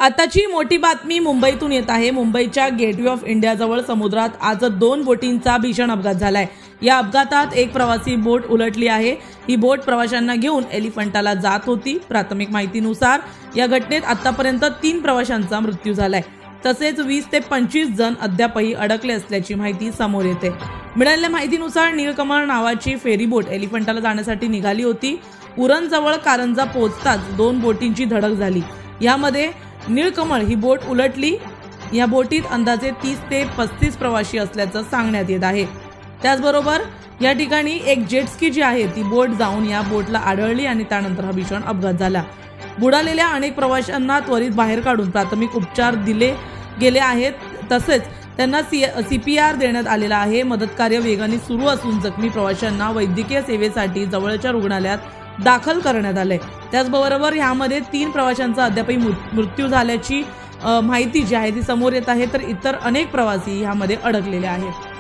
आताची मोठी बातमी मुंबईतून येत आहे। मुंबईच्या गेटवे ऑफ इंडिया जवळ समुद्रात आज 2 बोटींचा भीषण अपघात झालाय। या अपघातात एक प्रवासी बोट उलटली आहे। ही बोट प्रवाशांना घेऊन एलिफंटाला जात होती। प्राथमिक माहितीनुसार या घटनेत आतापर्यंत 3 प्रवाशांचा मृत्यू झालाय। तसेच 20 ते 25 जण अद्यापही अडकले असल्याची माहिती समोर येते। मिळालेल्या माहितीनुसार नीलकमल नावाची फेरी बोट एलिफंटाला जाण्यासाठी निघाली होती। उरण जवळ कारंजा पोहोचताच 2 बोटींची धडक झाली। यामध्ये नीलकमल ही बोट उलटली। या बोटीत अंदाजे 30 ते 35 प्रवासी असल्याचं सांगण्यात येत आहे। त्याचबरोबर या ठिकाणी एक जेट स्की जी आहे ती बोट जाऊन या बोटला आढळली आणि त्यानंतर हा भीषण अपघात झाला। बुडालेल्या अनेक प्रवाशांना त्वरित बाहेर काढून प्राथमिक उपचार दिले गेले आहेत। तसेच त्यांना CPR देण्यात आलेला आहे। मदत कार्य वेगाने सुरू असून जखमी प्रवाशांना वैद्यकीय सेवेसाठी जवळच्या रुग्णालयात दाखल करण्यात आले। त्याचबरोबर यामध्ये 3 प्रवाशांचा अद्यापही मृत्यू झाल्याची माहिती जी आहे ती समोर येत आहे, तर इतर अनेक प्रवासी यामध्ये अडकलेले आहेत।